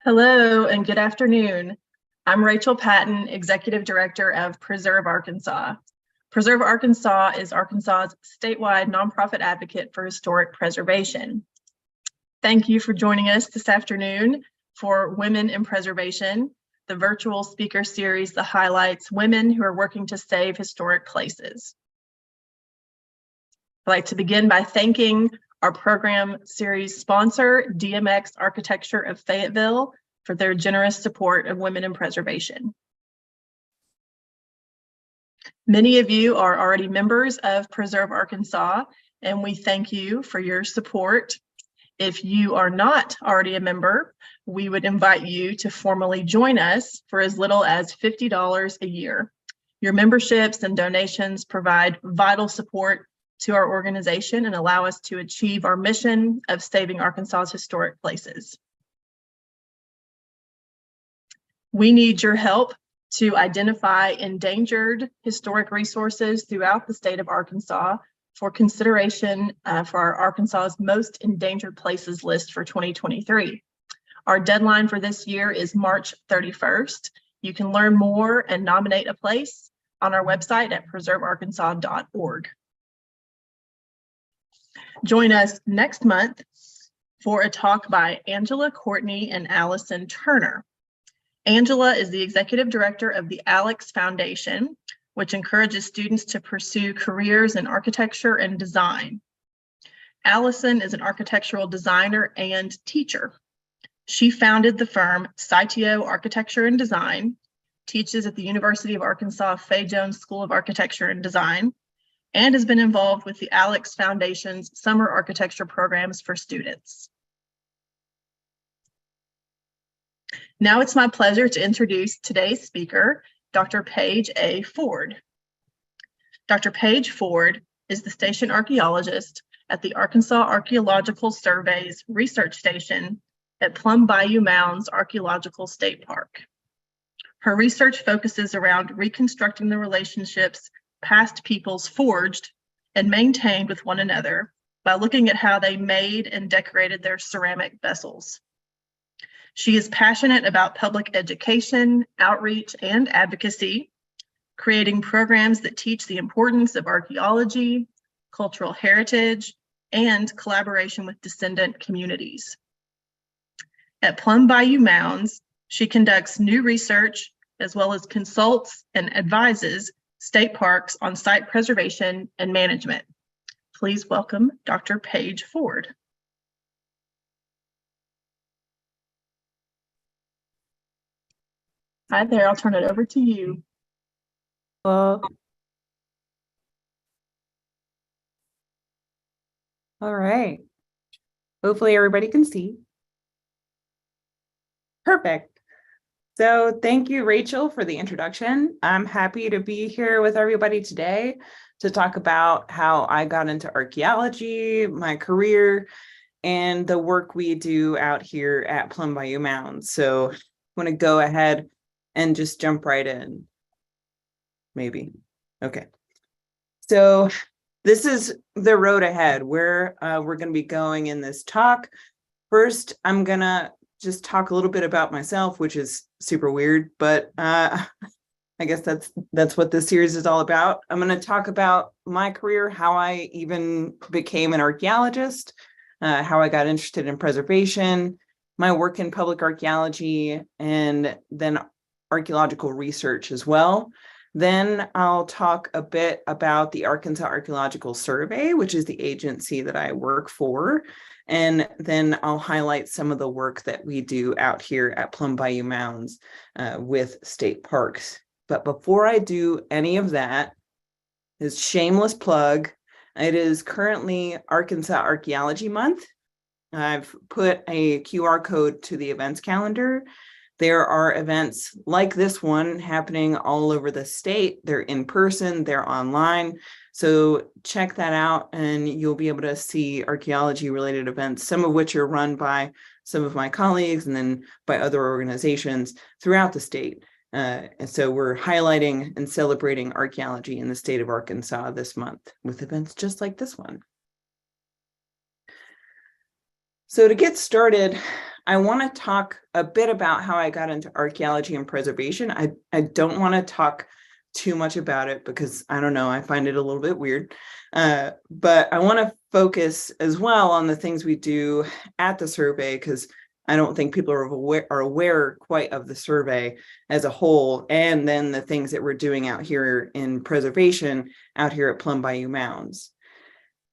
Hello and good afternoon. I'm Rachel Patton, Executive Director of Preserve Arkansas. Preserve Arkansas is Arkansas's statewide nonprofit advocate for historic preservation. Thank you for joining us this afternoon for Women in Preservation, the virtual speaker series that highlights women who are working to save historic places. I'd like to begin by thanking our program series sponsor, DMX Architecture of Fayetteville, for their generous support of women in preservation. Many of you are already members of Preserve Arkansas, and we thank you for your support. If you are not already a member, we would invite you to formally join us for as little as $50 a year. Your memberships and donations provide vital support to our organization and allow us to achieve our mission of saving Arkansas's historic places. We need your help to identify endangered historic resources throughout the state of Arkansas for consideration for our Arkansas's most endangered places list for 2023. Our deadline for this year is March 31st. You can learn more and nominate a place on our website at preservearkansas.org. Join us next month for a talk by Angela Courtney and Allison Turner. Angela is the executive director of the Alex Foundation, which encourages students to pursue careers in architecture and design. Allison is an architectural designer and teacher. She founded the firm Sitio Architecture and Design, teaches at the University of Arkansas Fay Jones School of Architecture and Design, and has been involved with the Alex Foundation's summer architecture programs for students. Now it's my pleasure to introduce today's speaker, Dr. Paige A. Ford. Dr. Paige Ford is the station archaeologist at the Arkansas Archaeological Survey's research station at Plum Bayou Mounds Archaeological State Park. Her research focuses around reconstructing the relationships past peoples forged and maintained with one another by looking at how they made and decorated their ceramic vessels. She is passionate about public education, outreach, and advocacy, creating programs that teach the importance of archaeology, cultural heritage, and collaboration with descendant communities. At Plum Bayou Mounds, she conducts new research as well as consults and advises state parks on site preservation and management. Please welcome Dr. Paige Ford. Hi there, I'll turn it over to you. All right. Hopefully everybody can see. Perfect. So thank you, Rachel, for the introduction. I'm happy to be here with everybody today to talk about how I got into archaeology, my career, and the work we do out here at Plum Bayou Mounds. So I want to go ahead and just jump right in. Maybe. Okay. So this is the road ahead where we're going to be going in this talk. First, I'm going to just talk a little bit about myself, which is super weird, but I guess that's what this series is all about. I'm going to talk about my career, how I even became an archaeologist, how I got interested in preservation, my work in public archaeology, and then archaeological research as well. Then I'll talk a bit about the Arkansas Archaeological Survey, which is the agency that I work for. And then I'll highlight some of the work that we do out here at Plum Bayou Mounds with state parks. But before I do any of that, this shameless plug, it is currently Arkansas Archaeology Month. I've put a QR code to the events calendar. There are events like this one happening all over the state. They're in person, they're online. So check that out and you'll be able to see archaeology related events, some of which are run by some of my colleagues and then by other organizations throughout the state. And so we're highlighting and celebrating archaeology in the state of Arkansas this month with events just like this one. So to get started, I want to talk a bit about how I got into archaeology and preservation. I don't want to talk too much about it because I don't know, I find it a little bit weird. But I want to focus as well on the things we do at the survey, because I don't think people are aware quite of the survey as a whole, and then the things that we're doing out here in preservation out here at Plum Bayou Mounds.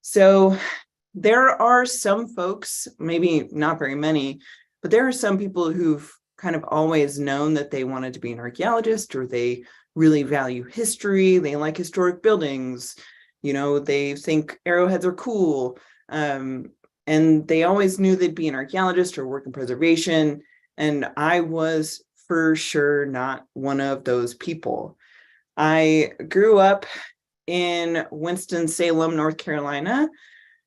So there are some folks, maybe not very many, but there are some people who've kind of always known that they wanted to be an archaeologist, or they really value history. They like historic buildings. They think arrowheads are cool. And they always knew they'd be an archaeologist or work in preservation. And I was for sure not one of those people. I grew up in Winston-Salem, North Carolina.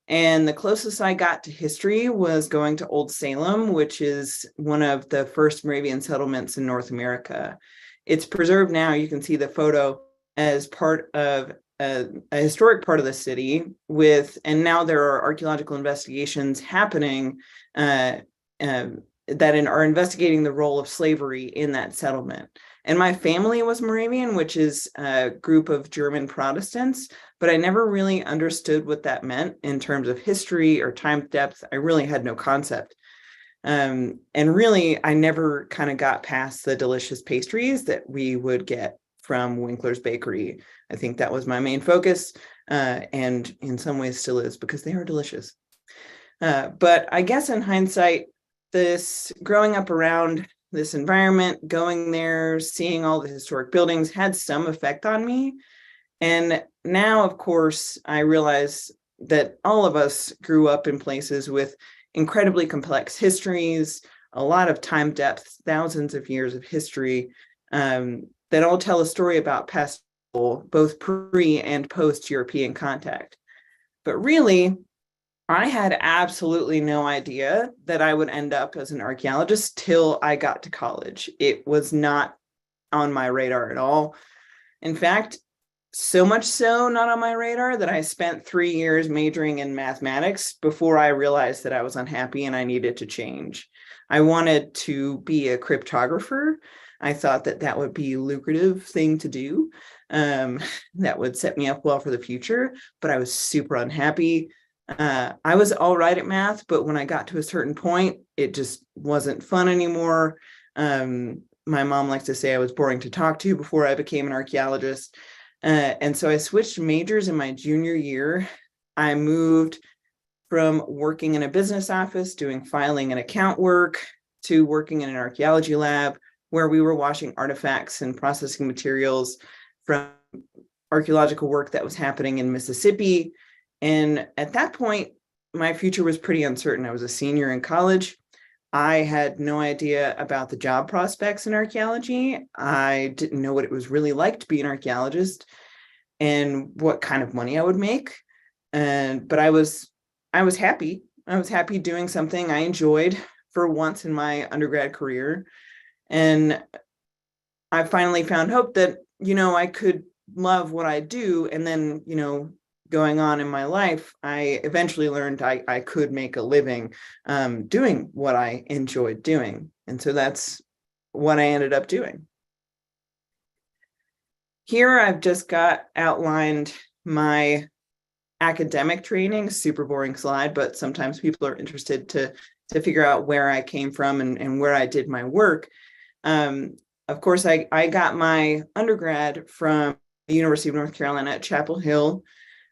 And the closest I got to history was going to Old Salem, which is one of the first Moravian settlements in North America. It's preserved now. You can see the photo as part of a historic part of the city and now there are archaeological investigations happening that are investigating the role of slavery in that settlement. And my family was Moravian, which is a group of German Protestants, but I never really understood what that meant in terms of history or time depth. I really had no concept. And really, I never kind of got past the delicious pastries that we would get from Winkler's Bakery. I think that was my main focus, and in some ways still is, because they are delicious. But I guess in hindsight, this growing up around this environment, going there, seeing all the historic buildings had some effect on me. And now, of course, I realize that all of us grew up in places with incredibly complex histories, a lot of time depth, thousands of years of history that all tell a story about past people, both pre and post European contact. But really, I had absolutely no idea that I would end up as an archaeologist till I got to college. It was not on my radar at all. In fact, so much so not on my radar that I spent 3 years majoring in mathematics before I realized that I was unhappy and I needed to change. I wanted to be a cryptographer. I thought that that would be a lucrative thing to do. That would set me up well for the future, but I was super unhappy. I was all right at math, but when I got to a certain point, it just wasn't fun anymore. My mom likes to say I was boring to talk to before I became an archaeologist. And so I switched majors in my junior year. I moved from working in a business office, doing filing and account work, to working in an archaeology lab where we were washing artifacts and processing materials from archaeological work that was happening in Mississippi. And at that point, my future was pretty uncertain. I was a senior in college. I had no idea about the job prospects in archaeology. I didn't know what it was really like to be an archaeologist and what kind of money I would make. But I was happy. I was happy doing something I enjoyed for once in my undergrad career. And I finally found hope that, I could love what I do. And then, going on in my life, I eventually learned I could make a living doing what I enjoyed doing. And so that's what I ended up doing. Here I've just got outlined my academic training, super boring slide, but sometimes people are interested to figure out where I came from and where I did my work. Of course, I got my undergrad from the University of North Carolina at Chapel Hill.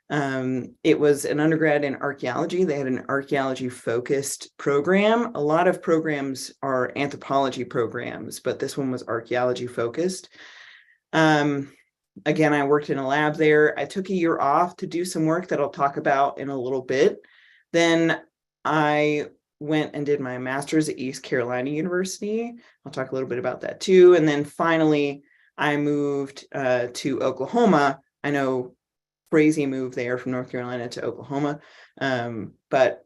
It was an undergrad in archaeology. They had an archaeology focused program. A lot of programs are anthropology programs, but this one was archaeology focused. Again, I worked in a lab there. I took a year off to do some work that I'll talk about in a little bit. Then I went and did my master's at East Carolina University. I'll talk a little bit about that too. And then finally, I moved to Oklahoma. I know, crazy move there from North Carolina to Oklahoma. But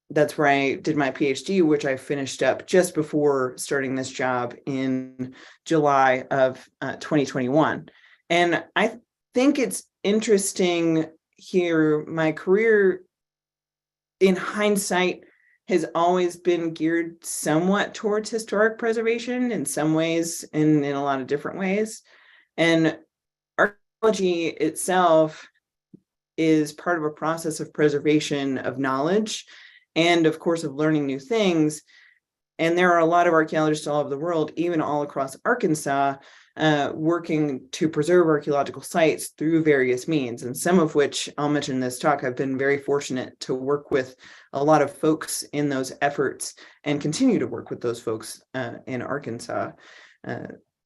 that's where I did my PhD, which I finished up just before starting this job in July of 2021. And I think it's interesting here, my career in hindsight has always been geared somewhat towards historic preservation in some ways, in a lot of different ways. And archaeology itself is part of a process of preservation of knowledge and, of course, of learning new things. And there are a lot of archaeologists all over the world, even all across Arkansas, working to preserve archaeological sites through various means, and some of which I'll mention in this talk. I've been very fortunate to work with a lot of folks in those efforts and continue to work with those folks in Arkansas.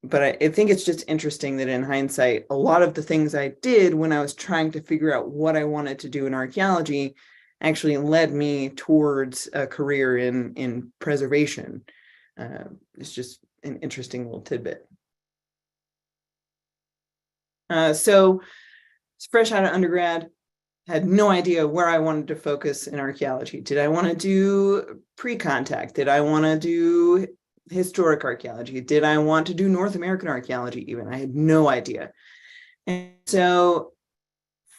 But I think it's just interesting that in hindsight, a lot of the things I did when I was trying to figure out what I wanted to do in archaeology actually led me towards a career in preservation. It's just an interesting little tidbit. So it's fresh out of undergrad, had no idea where I wanted to focus in archaeology. Did I want to do pre-contact? Did I want to do historic archaeology? Did I want to do North American archaeology even? I had no idea. And so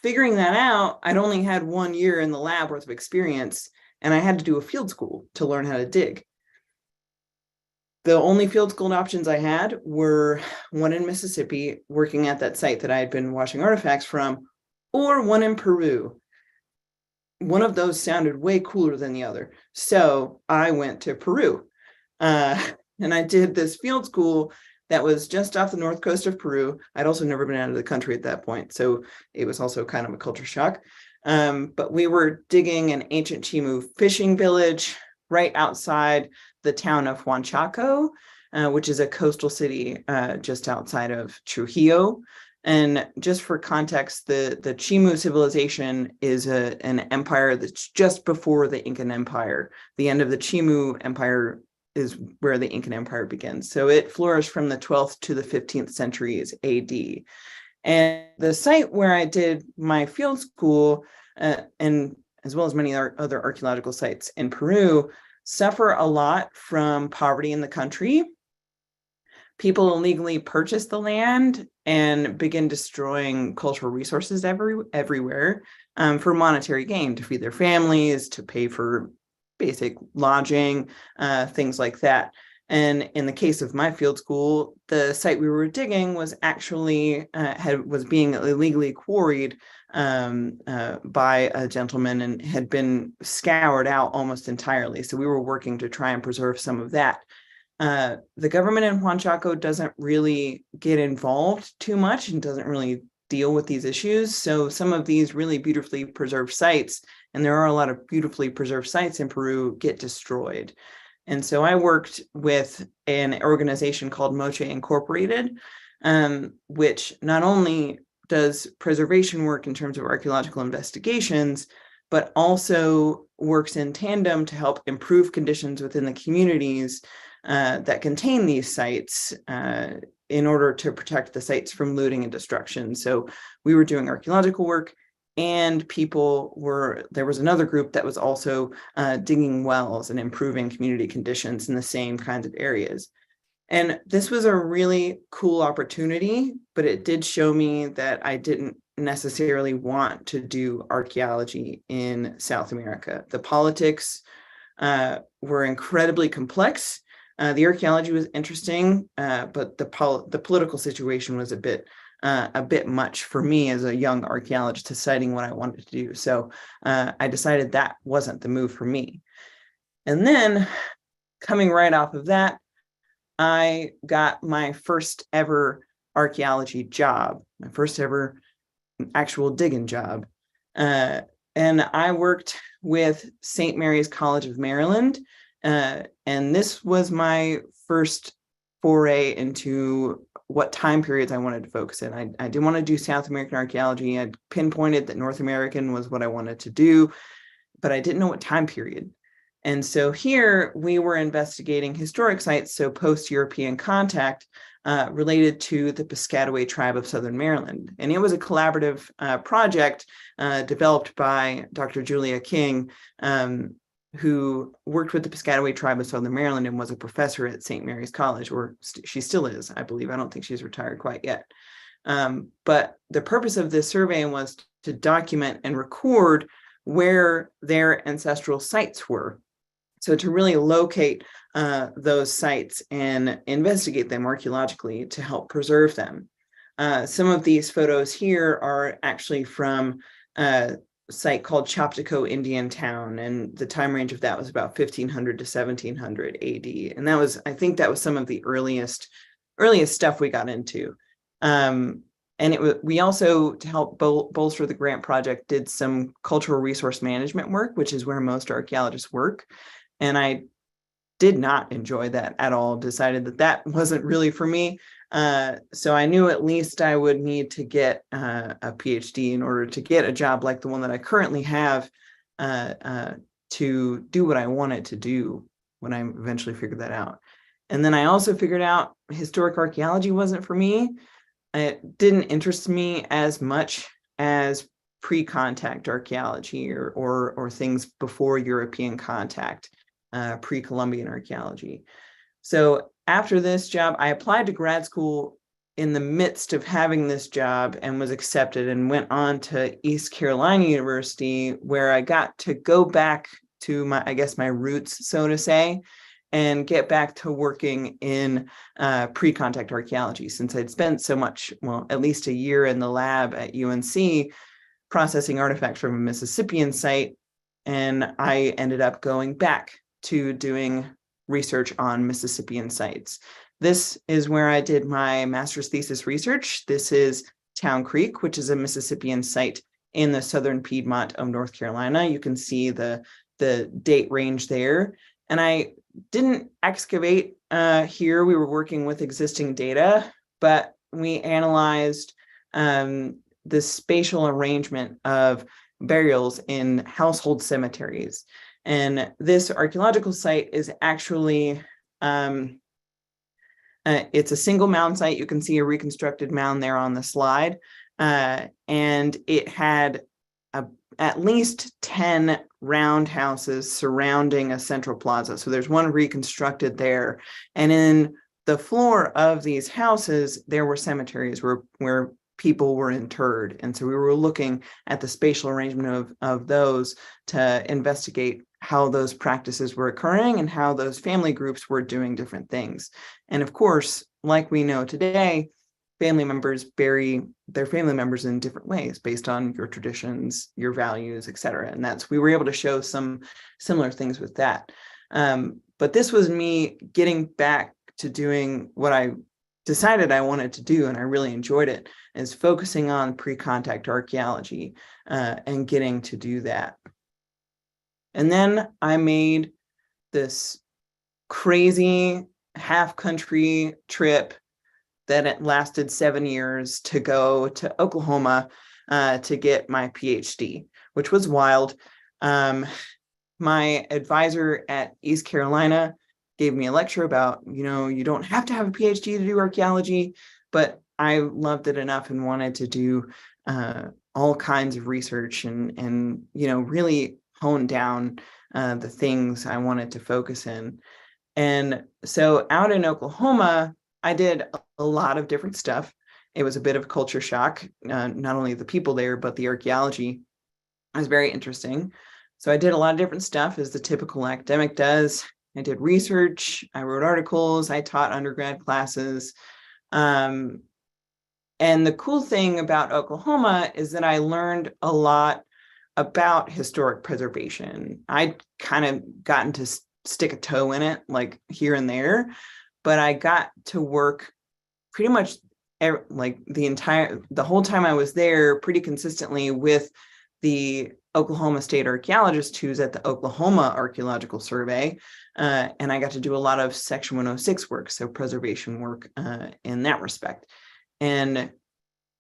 figuring that out, I'd only had 1 year in the lab worth of experience, and I had to do a field school to learn how to dig. The only field school options I had were one in Mississippi, working at that site that I had been washing artifacts from, or one in Peru. One of those sounded way cooler than the other. So I went to Peru. And I did this field school that was just off the north coast of Peru. I'd also never been out of the country at that point, so it was also kind of a culture shock. But we were digging an ancient Chimu fishing village right outside the town of Huanchaco, which is a coastal city just outside of Trujillo. And just for context, the Chimu civilization is an empire that's just before the Incan Empire. The end of the Chimu Empire is where the Incan Empire begins. So it flourished from the 12th to the 15th centuries AD. And the site where I did my field school, and as well as many other archaeological sites in Peru, suffer a lot from poverty in the country. People illegally purchase the land and begin destroying cultural resources everywhere for monetary gain, to feed their families, to pay for basic lodging, things like that. And in the case of my field school, the site we were digging was actually was being illegally quarried by a gentleman and had been scoured out almost entirely. So we were working to try and preserve some of that. The government in Huanchaco doesn't really get involved too much and doesn't really deal with these issues. So some of these really beautifully preserved sites, and there are a lot of beautifully preserved sites in Peru, get destroyed. And so I worked with an organization called Moche Incorporated, which not only does preservation work in terms of archaeological investigations, but also works in tandem to help improve conditions within the communities that contain these sites in order to protect the sites from looting and destruction. So we were doing archaeological work, and there was another group that was also digging wells and improving community conditions in the same kinds of areas. And this was a really cool opportunity, but it did show me that I didn't necessarily want to do archaeology in South America. The politics were incredibly complex. The archaeology was interesting, but the political situation was a bit much for me as a young archaeologist, deciding what I wanted to do. So I decided that wasn't the move for me. And then coming right off of that, I got my first ever archaeology job, my first ever actual digging job. And I worked with St. Mary's College of Maryland. And this was my first foray into what time periods I wanted to focus in. I didn't want to do South American archaeology. I pinpointed that North American was what I wanted to do, but I didn't know what time period. And so here we were investigating historic sites, so post-European contact, related to the Piscataway tribe of Southern Maryland. And it was a collaborative project developed by Dr. Julia King, who worked with the Piscataway tribe of Southern Maryland and was a professor at St. Mary's College, or she still is, I believe. I don't think she's retired quite yet. But the purpose of this survey was to document and record where their ancestral sites were. So to really locate those sites and investigate them archaeologically to help preserve them. Some of these photos here are actually from a site called Chaptico Indian Town, and the time range of that was about 1500 to 1700 AD. And that was, I think that was some of the earliest stuff we got into. And we also, to help bolster the grant project, did some cultural resource management work, which is where most archaeologists work. And I did not enjoy that at all, decided that that wasn't really for me. So I knew at least I would need to get a PhD in order to get a job like the one that I currently have to do what I wanted to do when I eventually figured that out. And then I also figured out historic archaeology wasn't for me. It didn't interest me as much as pre-contact archaeology or things before European contact, pre-Columbian archaeology. So after this job, I applied to grad school in the midst of having this job and was accepted and went on to East Carolina University, where I got to go back to my, I guess, my roots, so to say, and get back to working in pre-contact archaeology, since I'd spent so much, well, at least a year in the lab at UNC processing artifacts from a Mississippian site. And I ended up going back to doing research on Mississippian sites. This is where I did my master's thesis research. This is Town Creek, which is a Mississippian site in the southern Piedmont of North Carolina. You can see the date range there. And I didn't excavate here. We were working with existing data, but we analyzed the spatial arrangement of burials in household cemeteries. And this archaeological site is actually, it's a single mound site. You can see a reconstructed mound there on the slide. And it had at least 10 roundhouses surrounding a central plaza. So there's one reconstructed there. And in the floor of these houses, there were cemeteries where people were interred. And so we were looking at the spatial arrangement of those to investigate how those practices were occurring and how those family groups were doing different things. And of course, like we know today, family members bury their family members in different ways based on your traditions, your values, et cetera. And we were able to show some similar things with that. But this was me getting back to doing what I decided I wanted to do, and I really enjoyed it, is focusing on pre-contact archaeology and getting to do that. And then I made this crazy half-country trip that it lasted 7 years to go to Oklahoma to get my PhD, which was wild. My advisor at East Carolina gave me a lecture about, you don't have to have a PhD to do archaeology, but I loved it enough and wanted to do all kinds of research and really hone down the things I wanted to focus in. And so out in Oklahoma, I did a lot of different stuff. It was a bit of a culture shock, not only the people there, but the archaeology was very interesting. So I did a lot of different stuff, as the typical academic does. I did research, I wrote articles, I taught undergrad classes. And the cool thing about Oklahoma is that I learned a lot about historic preservation. I'd kind of gotten to stick a toe in it, like here and there, but I got to work pretty much the whole time I was there pretty consistently with the Oklahoma State archaeologist who's at the Oklahoma Archaeological Survey. And I got to do a lot of Section 106 work, so preservation work in that respect. And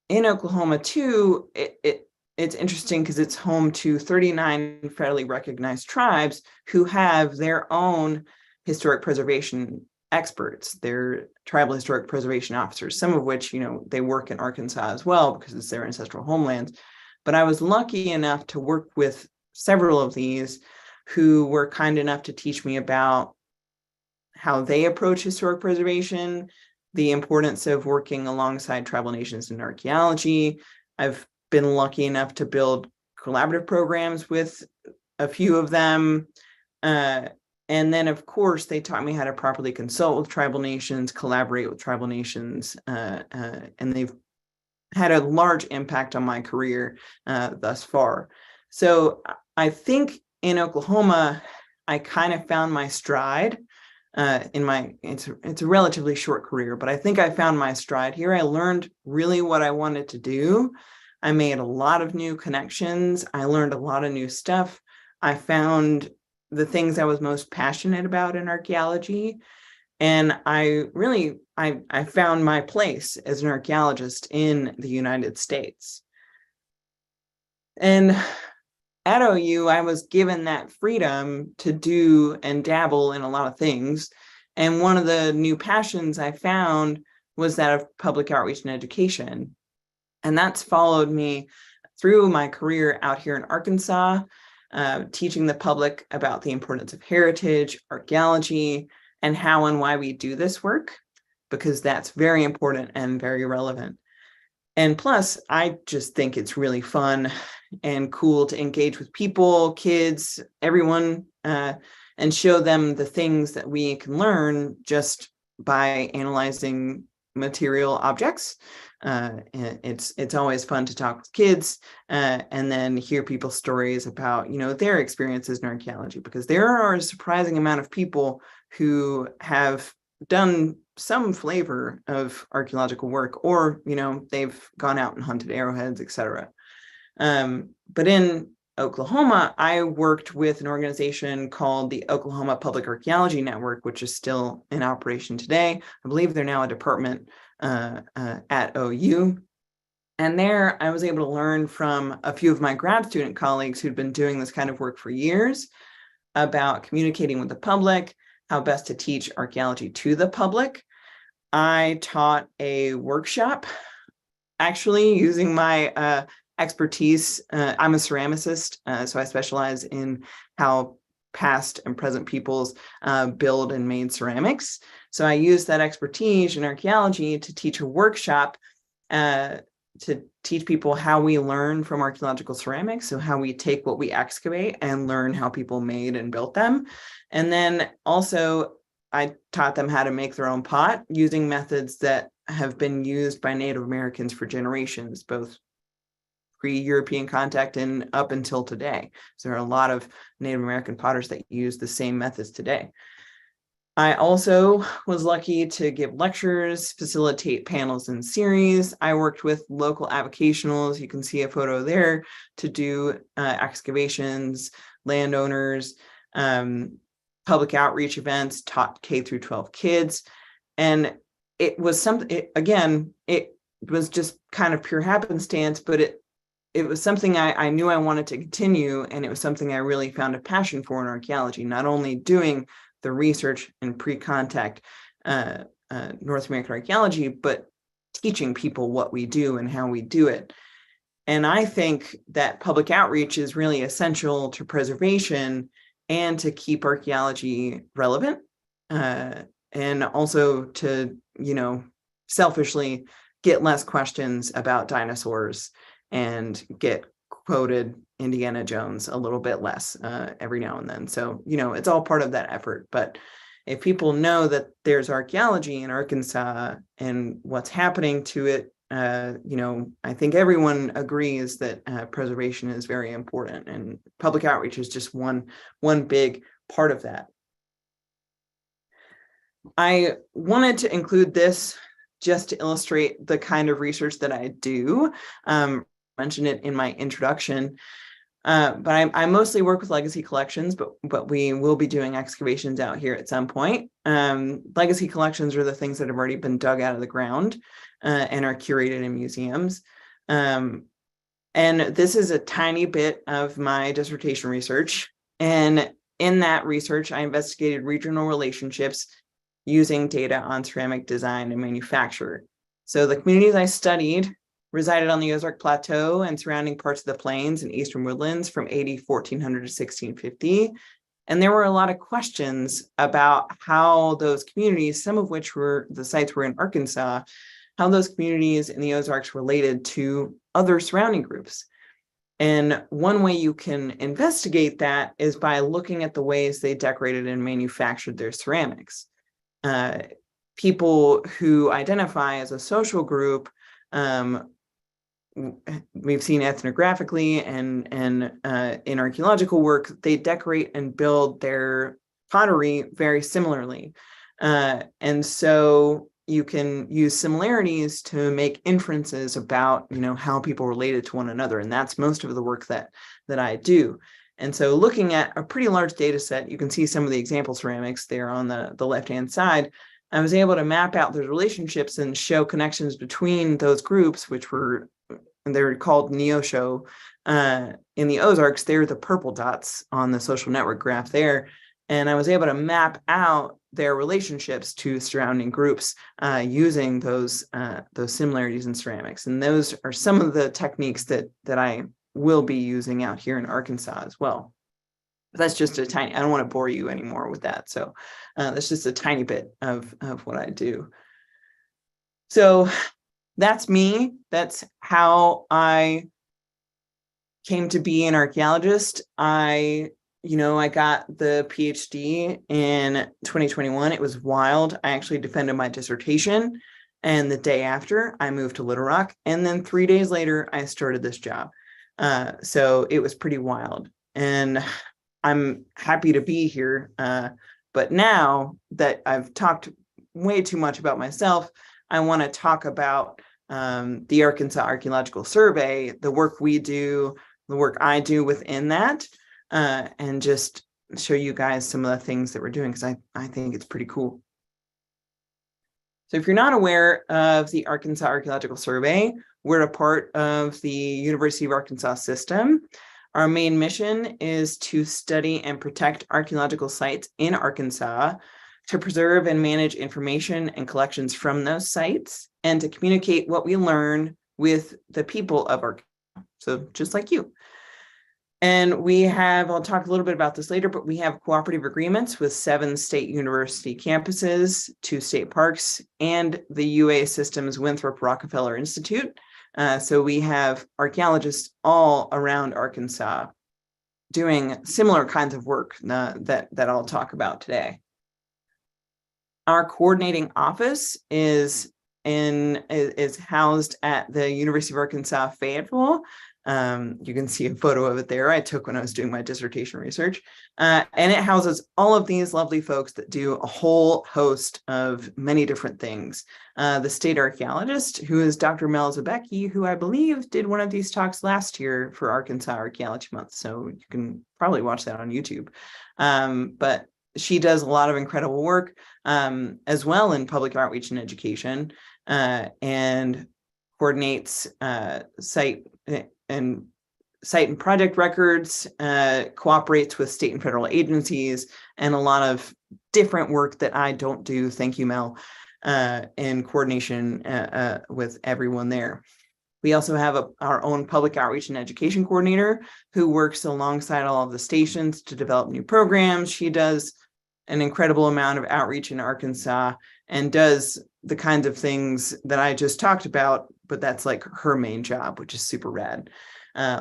in Oklahoma too, it's interesting because it's home to 39 federally recognized tribes who have their own historic preservation experts. They're tribal historic preservation officers, some of which, they work in Arkansas as well because it's their ancestral homelands. But I was lucky enough to work with several of these who were kind enough to teach me about how they approach historic preservation, the importance of working alongside tribal nations in archaeology. I've been lucky enough to build collaborative programs with a few of them. And then, of course, they taught me how to properly consult with tribal nations, collaborate with tribal nations, and they've had a large impact on my career thus far. So I think in Oklahoma, I kind of found my stride it's a relatively short career, but I think I found my stride here. I learned really what I wanted to do. I made a lot of new connections. I learned a lot of new stuff. I found the things I was most passionate about in archaeology. And I found my place as an archaeologist in the United States. And at OU, I was given that freedom to do and dabble in a lot of things. And one of the new passions I found was that of public outreach and education. And that's followed me through my career out here in Arkansas, teaching the public about the importance of heritage, archaeology, and how and why we do this work, because that's very important and very relevant. And plus, I just think it's really fun and cool to engage with people, kids, everyone, and show them the things that we can learn just by analyzing material objects. It's always fun to talk with kids and then hear people's stories about, their experiences in archaeology, because there are a surprising amount of people who have done some flavor of archaeological work, or, they've gone out and hunted arrowheads, etc. But in Oklahoma, I worked with an organization called the Oklahoma Public Archaeology Network, which is still in operation today. I believe they're now a department at OU. And there I was able to learn from a few of my grad student colleagues who'd been doing this kind of work for years about communicating with the public, how best to teach archaeology to the public. I taught a workshop, actually using my expertise. I'm a ceramicist, so I specialize in how past and present peoples build and made ceramics. So I used that expertise in archaeology to teach a workshop to teach people how we learn from archaeological ceramics. So how we take what we excavate and learn how people made and built them. And then also I taught them how to make their own pot using methods that have been used by Native Americans for generations, both pre-European contact and up until today. So there are a lot of Native American potters that use the same methods today. I also was lucky to give lectures, facilitate panels and series. I worked with local avocationals, you can see a photo there, to do excavations, landowners, public outreach events, taught K through 12 kids. And it was something, it was just kind of pure happenstance, but it was something I knew I wanted to continue. And it was something I really found a passion for in archaeology, not only doing the research and pre-contact North American archaeology, but teaching people what we do and how we do it. And I think that public outreach is really essential to preservation and to keep archaeology relevant, and also to, selfishly get less questions about dinosaurs and get quoted Indiana Jones a little bit less every now and then. So, it's all part of that effort. But if people know that there's archaeology in Arkansas and what's happening to it, I think everyone agrees that preservation is very important, and public outreach is just one big part of that. I wanted to include this just to illustrate the kind of research that I do. Mentioned it in my introduction, but I mostly work with legacy collections, but we will be doing excavations out here at some point. Legacy collections are the things that have already been dug out of the ground and are curated in museums. And this is a tiny bit of my dissertation research. And in that research, I investigated regional relationships using data on ceramic design and manufacture. So the communities I studied resided on the Ozark Plateau and surrounding parts of the plains and eastern woodlands from AD 1400 to 1650. And there were a lot of questions about how those communities, some of which were the sites were in Arkansas, how those communities in the Ozarks related to other surrounding groups. And one way you can investigate that is by looking at the ways they decorated and manufactured their ceramics. People who identify as a social group, we've seen ethnographically and in archaeological work, they decorate and build their pottery very similarly. And so you can use similarities to make inferences about, how people related to one another. And that's most of the work that I do. And so looking at a pretty large data set, you can see some of the example ceramics there on the left-hand side. I was able to map out those relationships and show connections between those groups, which were, they're called Neosho. In the Ozarks, they're the purple dots on the social network graph there. And I was able to map out their relationships to surrounding groups using those similarities in ceramics. And those are some of the techniques that I will be using out here in Arkansas as well. But that's just a tiny, I don't want to bore you anymore with that. So that's just a tiny bit of what I do. So that's me. That's how I came to be an archaeologist. I got the PhD in 2021. It was wild. I actually defended my dissertation. And the day after, I moved to Little Rock. And then 3 days later, I started this job. So it was pretty wild. And I'm happy to be here. But now that I've talked way too much about myself, I want to talk about the Arkansas Archaeological Survey, the work we do, the work I do within that. And just show you guys some of the things that we're doing, because I think it's pretty cool. So if you're not aware of the Arkansas Archaeological Survey, we're a part of the University of Arkansas system. Our main mission is to study and protect archaeological sites in Arkansas, to preserve and manage information and collections from those sites, and to communicate what we learn with the people of Arkansas. So just like you. And we have, I'll talk a little bit about this later, but we have cooperative agreements with 7 state university campuses, 2 state parks, and the UA Systems Winthrop Rockefeller Institute. So we have archaeologists all around Arkansas doing similar kinds of work that I'll talk about today. Our coordinating office is housed at the University of Arkansas Fayetteville. You can see a photo of it there I took when I was doing my dissertation research. And it houses all of these lovely folks that do a whole host of many different things. The state archaeologist, who is Dr. Mel Zabecki, who I believe did one of these talks last year for Arkansas Archaeology Month. So you can probably watch that on YouTube. But she does a lot of incredible work as well in public outreach and education, and coordinates site and project records, cooperates with state and federal agencies, and a lot of different work that I don't do. Thank you, Mel, in coordination with everyone there. We also have our own public outreach and education coordinator who works alongside all of the stations to develop new programs. She does an incredible amount of outreach in Arkansas and does the kinds of things that I just talked about, but that's like her main job, which is super rad.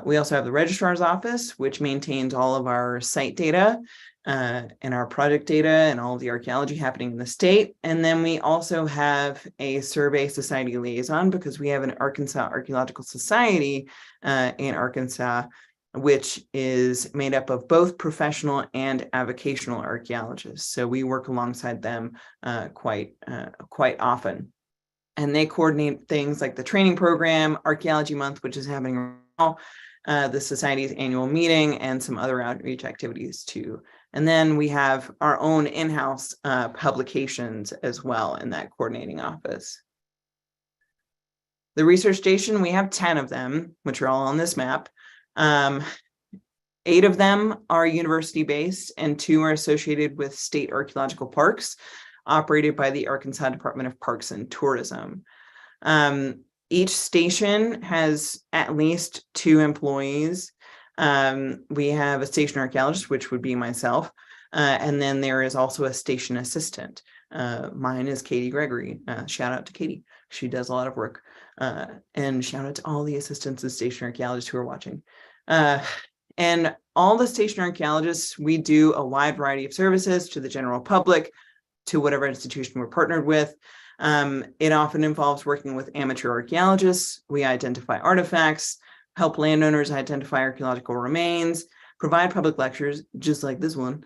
We also have the registrar's office, which maintains all of our site data and our project data and all of the archaeology happening in the state. And then we also have a survey society liaison, because we have an Arkansas Archaeological Society in Arkansas, which is made up of both professional and avocational archaeologists. So we work alongside them quite often. And they coordinate things like the training program, Archaeology Month, which is happening now, the Society's annual meeting, and some other outreach activities too. And then we have our own in-house publications as well in that coordinating office. The research station, we have 10 of them, which are all on this map. 8 of them are university-based, and 2 are associated with state archaeological parks operated by the Arkansas Department of Parks and Tourism. Each station has at least 2 employees. We have a station archaeologist, which would be myself, and then there is also a station assistant. Mine is Katie Gregory. Shout out to Katie. She does a lot of work. And shout out to all the assistants and station archaeologists who are watching. And all the station archaeologists, we do a wide variety of services to the general public, to whatever institution we're partnered with. It often involves working with amateur archaeologists. We identify artifacts, help landowners identify archaeological remains, provide public lectures, just like this one,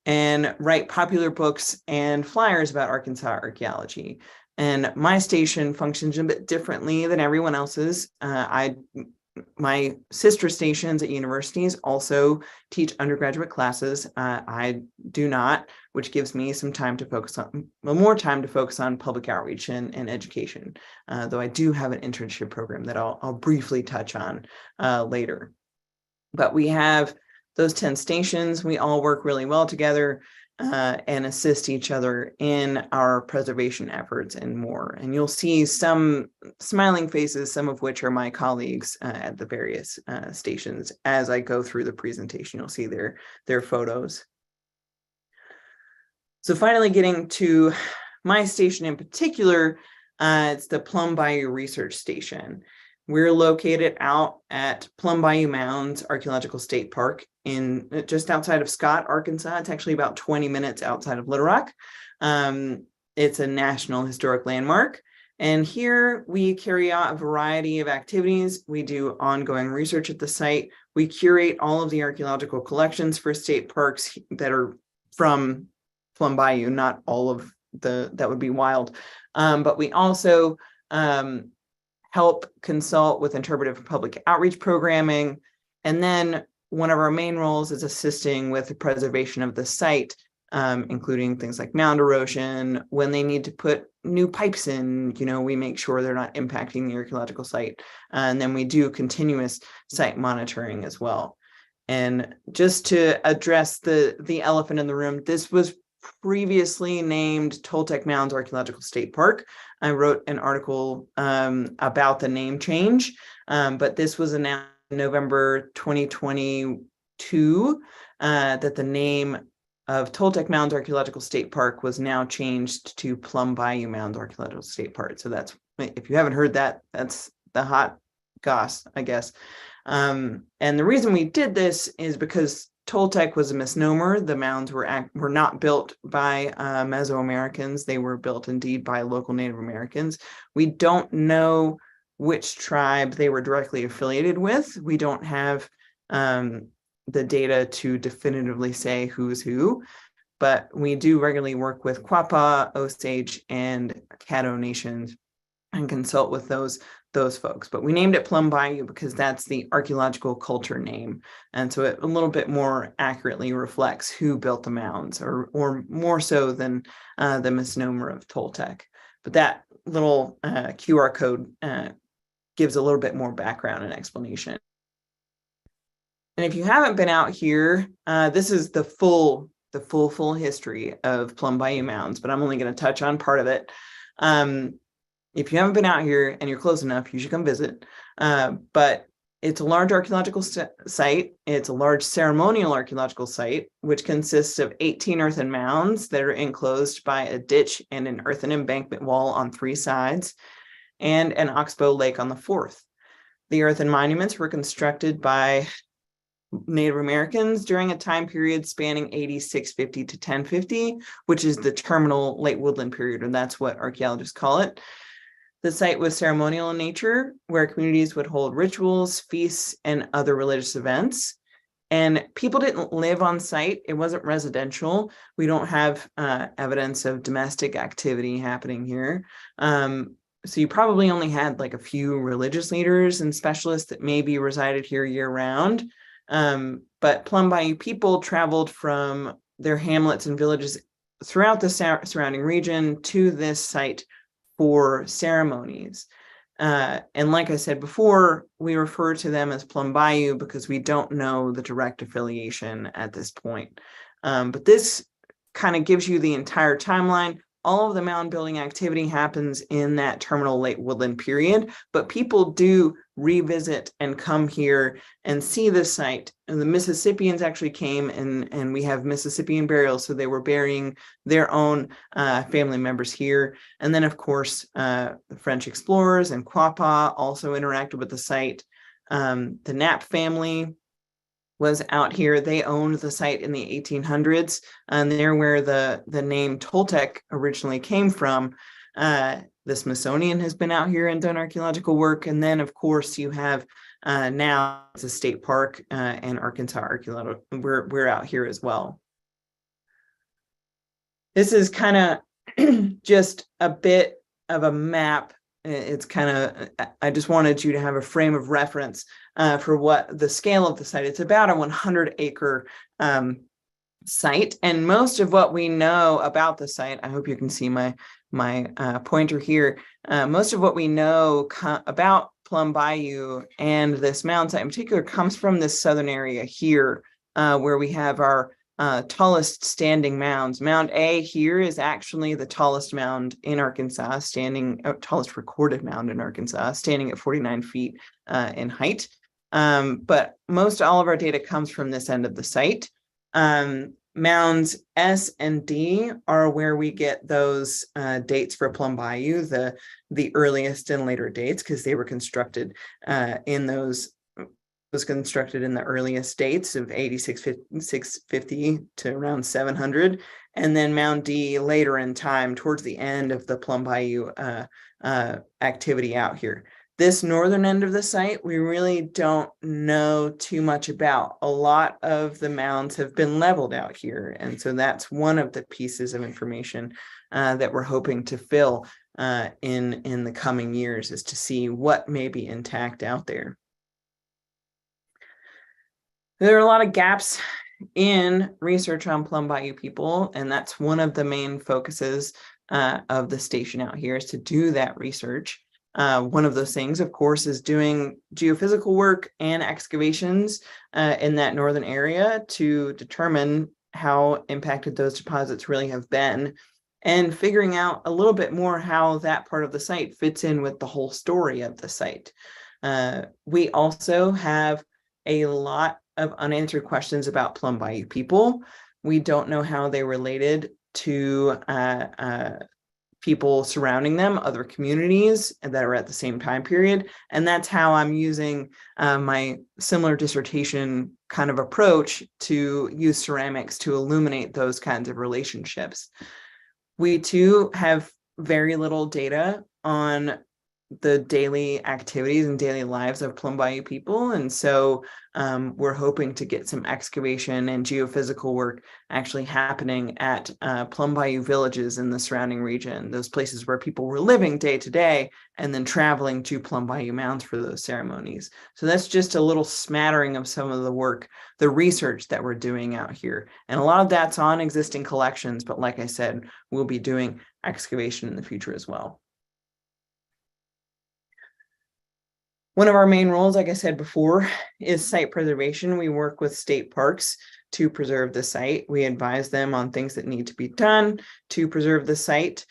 and write popular books and flyers about Arkansas archaeology. And my station functions a bit differently than everyone else's. My sister stations at universities also teach undergraduate classes. I do not, which gives me some time to focus on, more time to focus on public outreach and education, though I do have an internship program that I'll briefly touch on later. But we have those 10 stations. We all work really well together and assist each other in our preservation efforts and more. And you'll see some smiling faces, some of which are my colleagues at the various stations. As I go through the presentation, you'll see their photos. So finally, getting to my station in particular, it's the Plum Bayou Research Station. We're located out at Plum Bayou Mounds Archaeological State Park in just outside of Scott, Arkansas. It's actually about 20 minutes outside of Little Rock. It's a National Historic Landmark. And here we carry out a variety of activities. We do ongoing research at the site. We curate all of the archaeological collections for state parks that are from Plum Bayou, not all of that would be wild. But we also help consult with interpretive public outreach programming. And then one of our main roles is assisting with the preservation of the site, including things like mound erosion. When they need to put new pipes in, we make sure they're not impacting the archaeological site. And then we do continuous site monitoring as well. And just to address the elephant in the room, this was previously named Toltec Mounds Archaeological State Park. I wrote an article about the name change, but this was announced in November 2022 that the name of Toltec Mounds Archaeological State Park was now changed to Plum Bayou Mounds Archaeological State Park. So that's, if you haven't heard that, that's the hot goss, I guess. And the reason we did this is because Toltec was a misnomer. The mounds were not built by Mesoamericans. They were built indeed by local Native Americans. We don't know which tribe they were directly affiliated with. We don't have the data to definitively say who's who, but we do regularly work with Quapaw, Osage, and Caddo nations and consult with those folks. But we named it Plum Bayou because that's the archaeological culture name. And so it a little bit more accurately reflects who built the mounds, or more so than the misnomer of Toltec. But that little QR code gives a little bit more background and explanation. And if you haven't been out here, this is the full history of Plum Bayou Mounds, but I'm only going to touch on part of it. If you haven't been out here and you're close enough, you should come visit. But it's a large archaeological site. It's a large ceremonial archaeological site, which consists of 18 earthen mounds that are enclosed by a ditch and an earthen embankment wall on 3 sides, and an oxbow lake on the 4th. The earthen monuments were constructed by Native Americans during a time period spanning 8650 to 1050, which is the terminal late woodland period, and that's what archaeologists call it. The site was ceremonial in nature, where communities would hold rituals, feasts, and other religious events. And people didn't live on site. It wasn't residential. We don't have evidence of domestic activity happening here. So you probably only had like a few religious leaders and specialists that maybe resided here year round. But Plum Bayou people traveled from their hamlets and villages throughout the surrounding region to this site for ceremonies. And like I said before, we refer to them as Plum Bayou because we don't know the direct affiliation at this point. But this kind of gives you the entire timeline. All of the mound building activity happens in that terminal late woodland period, but people do revisit and come here and see this site. And the Mississippians actually came and we have Mississippian burials, so they were burying their own family members here. And then, of course, the French explorers and Quapaw also interacted with the site. The Knapp family was out here. They owned the site in the 1800s, and they're where the name Toltec originally came from. The Smithsonian has been out here and done archaeological work. And then, of course, you have now it's a state park, and Arkansas Archaeological. We're out here as well. This is kind of just a bit of a map. It's kind of, I just wanted you to have a frame of reference for what the scale of the site. It's about a 100-acre site, and most of what we know about the site, I hope you can see my pointer here. Most of what we know about Plum Bayou and this mound site in particular comes from this southern area here, where we have our tallest standing mounds. Mound A here is actually the tallest mound in Arkansas, tallest recorded mound in Arkansas, standing at 49 feet in height. But most all of our data comes from this end of the site. Mounds S and D are where we get those dates for Plum Bayou, the earliest and later dates, because they were constructed in those. Was constructed in the earliest dates of 650 to around 700, and then Mound D later in time towards the end of the Plum Bayou activity out here. This northern end of the site, we really don't know too much about. A lot of the mounds have been leveled out here, and so that's one of the pieces of information that we're hoping to fill in the coming years, is to see what may be intact out there. There are a lot of gaps in research on Plum Bayou people, and that's one of the main focuses of the station out here, is to do that research. One of those things, of course, is doing geophysical work and excavations in that northern area to determine how impacted those deposits really have been, and figuring out a little bit more how that part of the site fits in with the whole story of the site. We also have a lot of unanswered questions about Plum Bayou people. We don't know how they related to people surrounding them, other communities that are at the same time period. And that's how I'm using my similar dissertation kind of approach to use ceramics to illuminate those kinds of relationships. We too have very little data on the daily activities and daily lives of Plum Bayou people. And so we're hoping to get some excavation and geophysical work actually happening at Plum Bayou villages in the surrounding region, those places where people were living day to day and then traveling to Plum Bayou mounds for those ceremonies. So that's just a little smattering of some of the work, the research that we're doing out here. And a lot of that's on existing collections, but like I said, we'll be doing excavation in the future as well. One of our main roles, like I said before, is site preservation. We work with state parks to preserve the site. We advise them on things that need to be done to preserve the site.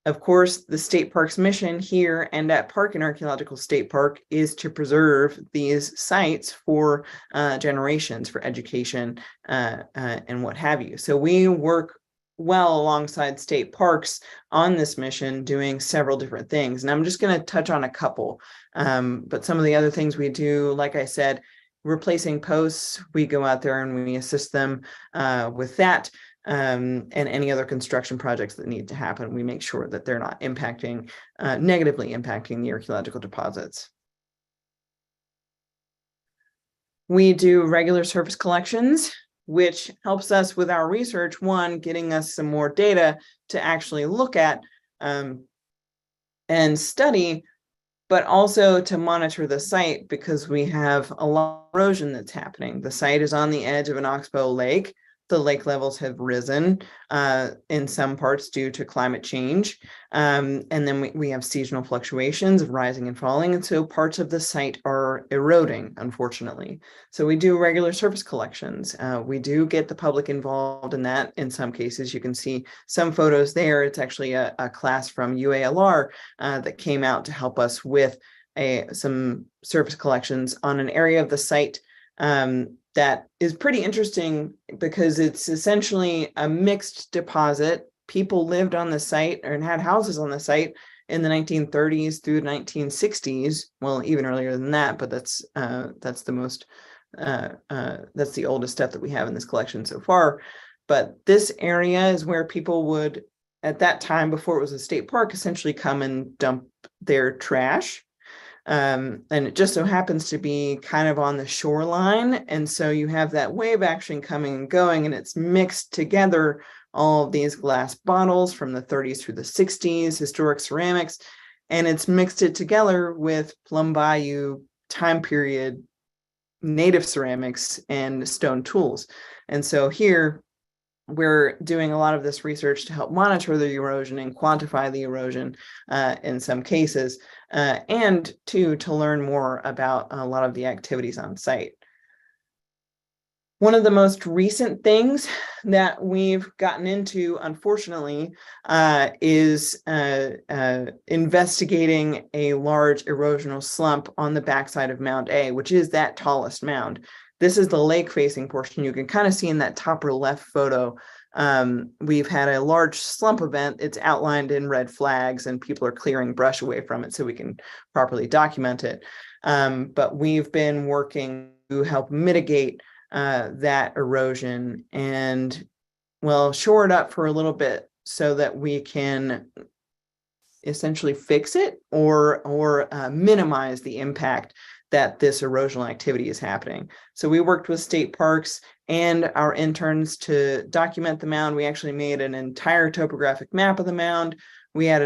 Of course, the state park's mission here and at Park and Archaeological State Park is to preserve these sites for generations, for education and what have you. So we work well alongside state parks on this mission, doing several different things. And I'm just going to touch on a couple. But some of the other things we do, like I said, replacing posts, we go out there and we assist them with that. And any other construction projects that need to happen, we make sure that they're not impacting, negatively impacting the archaeological deposits. We do regular surface collections, which helps us with our research, one, getting us some more data to actually look at and study, but also to monitor the site, because we have a lot of erosion that's happening. The site is on the edge of an oxbow lake. The lake levels have risen in some parts due to climate change. And then we have seasonal fluctuations of rising and falling. And so parts of the site are eroding, unfortunately. So we do regular surface collections. We do get the public involved in that. In some cases, you can see some photos there. It's actually a class from UALR that came out to help us with some surface collections on an area of the site that is pretty interesting, because it's essentially a mixed deposit. People lived on the site and had houses on the site in the 1930s through the 1960s. Well, even earlier than that, but that's the most That's the oldest stuff that we have in this collection so far. But this area is where people would, at that time, before it was a state park, essentially come and dump their trash. And it just so happens to be kind of on the shoreline. And so you have that wave action coming and going, and it's mixed together all of these glass bottles from the 30s through the 60s, historic ceramics, and it's mixed it together with Plum Bayou time period native ceramics and stone tools. And so here we're doing a lot of this research to help monitor the erosion and quantify the erosion in some cases, and to learn more about a lot of the activities on site. One of the most recent things that we've gotten into, unfortunately, is investigating a large erosional slump on the backside of Mound A, which is that tallest mound. This is the lake-facing portion. You can kind of see in that top or left photo, we've had a large slump event. It's outlined in red flags, and people are clearing brush away from it so we can properly document it. But we've been working to help mitigate that erosion and, well, shore it up for a little bit so that we can essentially fix it or minimize the impact that this erosional activity is happening. So we worked with state parks and our interns to document the mound. We actually made an entire topographic map of the mound. We had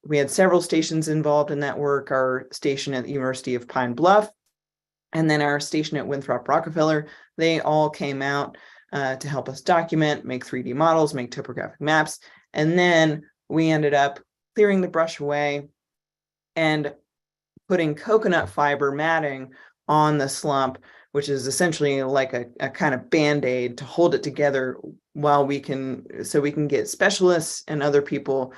we had several stations involved in that work, our station at the University of Pine Bluff, and then our station at Winthrop Rockefeller. They all came out to help us document, make 3D models, make topographic maps. And then we ended up clearing the brush away and putting coconut fiber matting on the slump, which is essentially like a kind of Band-Aid to hold it together while we can get specialists and other people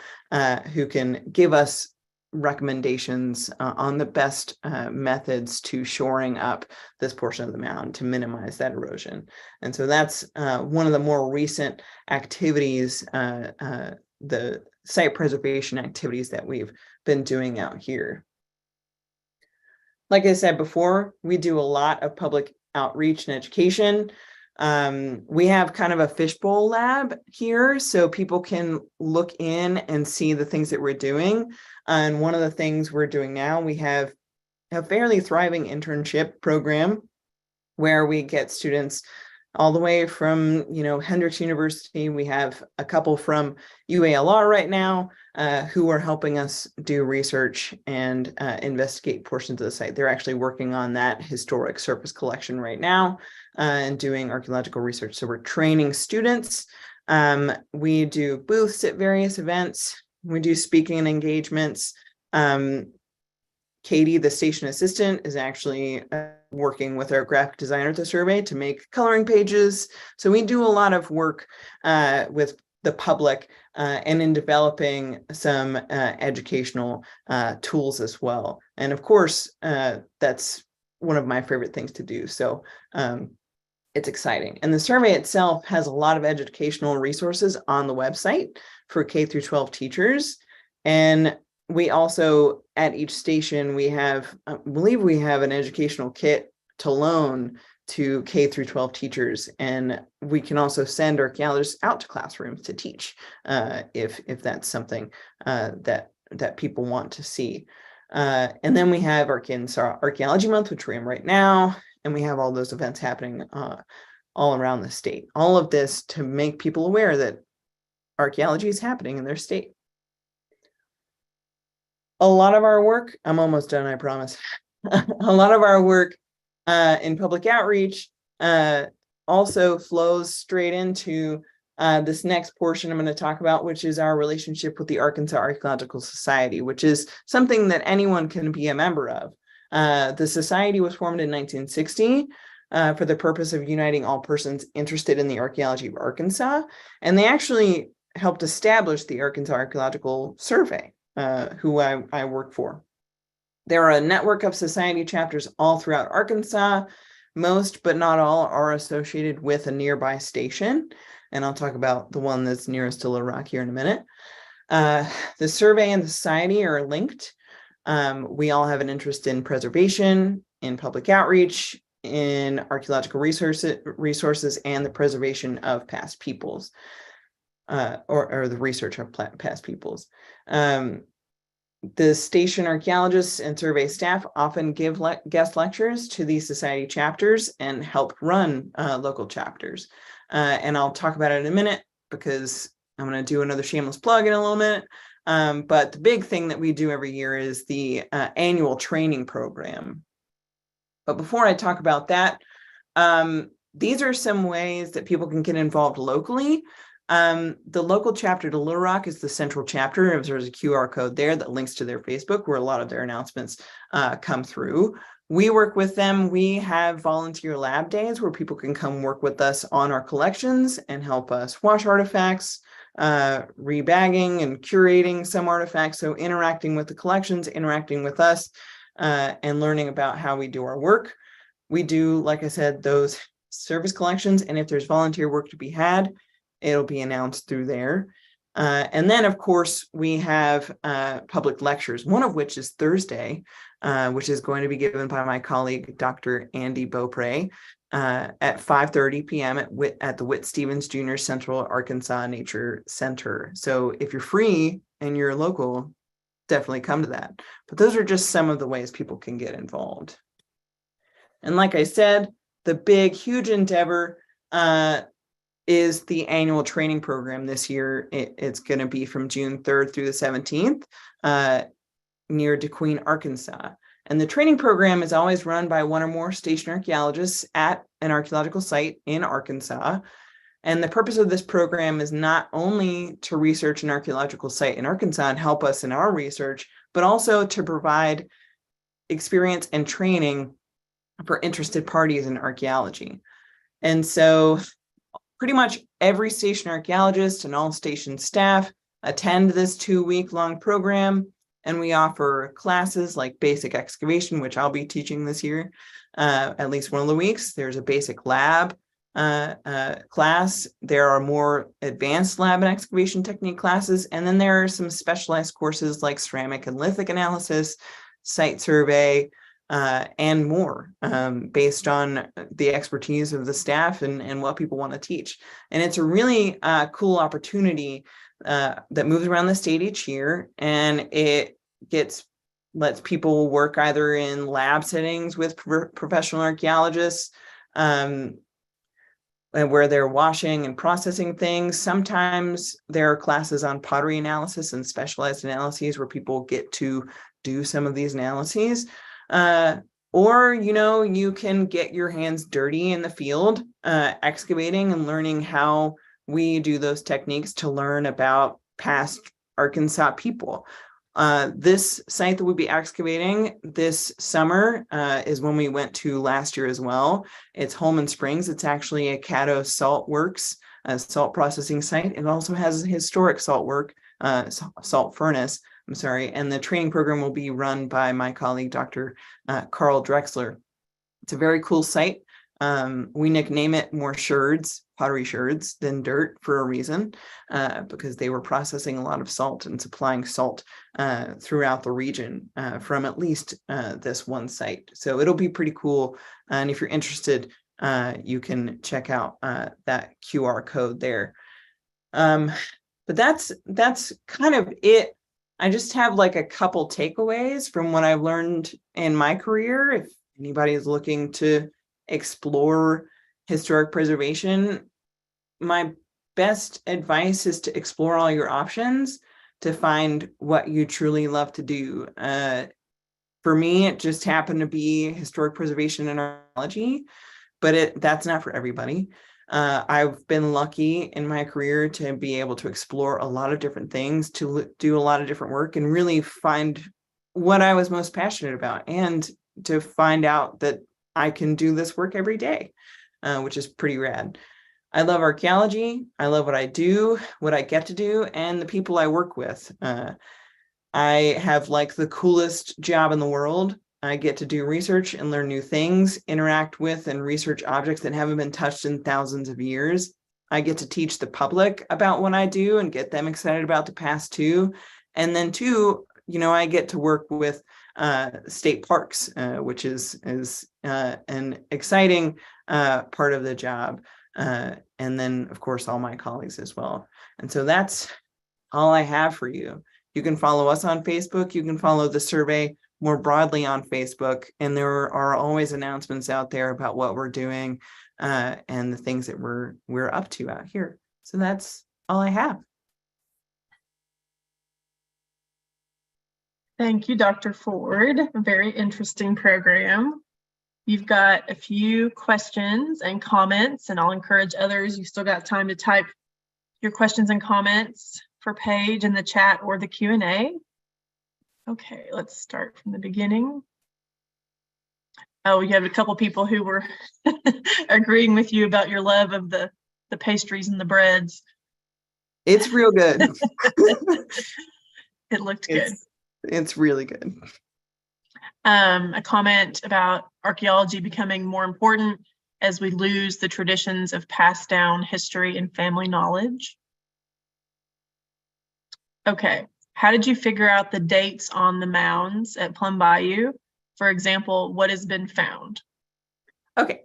who can give us recommendations on the best methods to shoring up this portion of the mound to minimize that erosion. And so that's one of the more recent activities, the site preservation activities that we've been doing out here. Like I said before, we do a lot of public outreach and education. We have kind of a fishbowl lab here, so people can look in and see the things that we're doing. And one of the things we're doing now, we have a fairly thriving internship program where we get students all the way from, Hendrix University. We have a couple from UALR right now who are helping us do research and investigate portions of the site. They're actually working on that historic surface collection right now and doing archaeological research. So we're training students. We do booths at various events. We do speaking and engagements. Katie, the station assistant, is actually working with our graphic designer at the survey to make coloring pages. So we do a lot of work with the public and in developing some educational tools as well. And of course, that's one of my favorite things to do. So it's exciting. And the survey itself has a lot of educational resources on the website for K through 12 teachers. And we also, at each station, we have, I believe we have an educational kit to loan to K through 12 teachers. And we can also send archaeologists out to classrooms to teach if that's something that people want to see. And then we have Archaeology Month, which we're in right now. And we have all those events happening all around the state. All of this to make people aware that archaeology is happening in their state. A lot of our work, I'm almost done, I promise. A lot of our work in public outreach also flows straight into this next portion I'm going to talk about, which is our relationship with the Arkansas Archaeological Society, which is something that anyone can be a member of. The society was formed in 1960 for the purpose of uniting all persons interested in the archaeology of Arkansas. And they actually helped establish the Arkansas Archaeological Survey, who I work for. There are a network of society chapters all throughout Arkansas. Most, but not all, are associated with a nearby station. And I'll talk about the one that's nearest to Little Rock here in a minute. The survey and the society are linked. We all have an interest in preservation, in public outreach, in archaeological resources and the preservation of past peoples, or the research of past peoples. The station archaeologists and survey staff often give guest lectures to these society chapters and help run local chapters. And I'll talk about it in a minute because I'm going to do another shameless plug in a little minute. But the big thing that we do every year is the annual training program. But before I talk about that, these are some ways that people can get involved locally. The local chapter to Little Rock is the central chapter. There's a QR code there that links to their Facebook where a lot of their announcements come through. We work with them. We have volunteer lab days where people can come work with us on our collections and help us wash artifacts, rebagging and curating some artifacts. So interacting with the collections, interacting with us, and learning about how we do our work. We do, like I said, those service collections. And if there's volunteer work to be had, it'll be announced through there. And then, of course, we have public lectures, one of which is Thursday, which is going to be given by my colleague, Dr. Andy Beaupre, at 5:30 p.m. at the Whit Stevens Jr. Central Arkansas Nature Center. So if you're free and you're local, definitely come to that. But those are just some of the ways people can get involved. And like I said, the big, huge endeavor is the annual training program this year. It's going to be from June 3rd through the 17th near DeQueen, Arkansas. And the training program is always run by one or more station archaeologists at an archaeological site in Arkansas. And the purpose of this program is not only to research an archaeological site in Arkansas and help us in our research, but also to provide experience and training for interested parties in archaeology. And so pretty much every station archaeologist and all station staff attend this 2-week-long program, and we offer classes like basic excavation, which I'll be teaching this year, at least one of the weeks. There's a basic lab class. There are more advanced lab and excavation technique classes, and then there are some specialized courses like ceramic and lithic analysis, site survey, and more, based on the expertise of the staff and what people want to teach. And it's a really cool opportunity that moves around the state each year, and it lets people work either in lab settings with professional archaeologists, and where they're washing and processing things. Sometimes there are classes on pottery analysis and specialized analyses where people get to do some of these analyses. Or, you can get your hands dirty in the field, excavating and learning how we do those techniques to learn about past Arkansas people. This site that we'll be excavating this summer is one we went to last year as well. It's Holman Springs. It's actually a Caddo salt works, a salt processing site. It also has a historic salt furnace. I'm sorry. And the training program will be run by my colleague, Dr. Carl Drexler. It's a very cool site. We nickname it more pottery sherds than dirt for a reason, because they were processing a lot of salt and supplying salt throughout the region from at least this one site. So it'll be pretty cool. And if you're interested, you can check out that QR code there. But that's kind of it. I just have like a couple takeaways from what I've learned in my career. If anybody is looking to explore historic preservation, my best advice is to explore all your options to find what you truly love to do. For me, it just happened to be historic preservation and archaeology, but that's not for everybody. I've been lucky in my career to be able to explore a lot of different things, to do a lot of different work and really find what I was most passionate about, and to find out that I can do this work every day, which is pretty rad. I love archaeology. I love what I do, what I get to do, and the people I work with. I have like the coolest job in the world. I get to do research and learn new things, interact with and research objects that haven't been touched in thousands of years. I get to teach the public about what I do and get them excited about the past too. And then too, I get to work with state parks, which is an exciting part of the job. And then, of course, all my colleagues as well. And so that's all I have for you. You can follow us on Facebook. You can follow the survey more broadly on Facebook. And there are always announcements out there about what we're doing and the things that we're up to out here. So that's all I have. Thank you, Dr. Ford. A very interesting program. You've got a few questions and comments, and I'll encourage others. You've still got time to type your questions and comments for Paige in the chat or the Q&A. Okay, let's start from the beginning. Oh, we have a couple people who were agreeing with you about your love of the pastries and the breads. It's real good. It looked good. It's really good. A comment about archaeology becoming more important as we lose the traditions of passed down history and family knowledge. Okay, how did you figure out the dates on the mounds at Plum Bayou? For example, what has been found? Okay,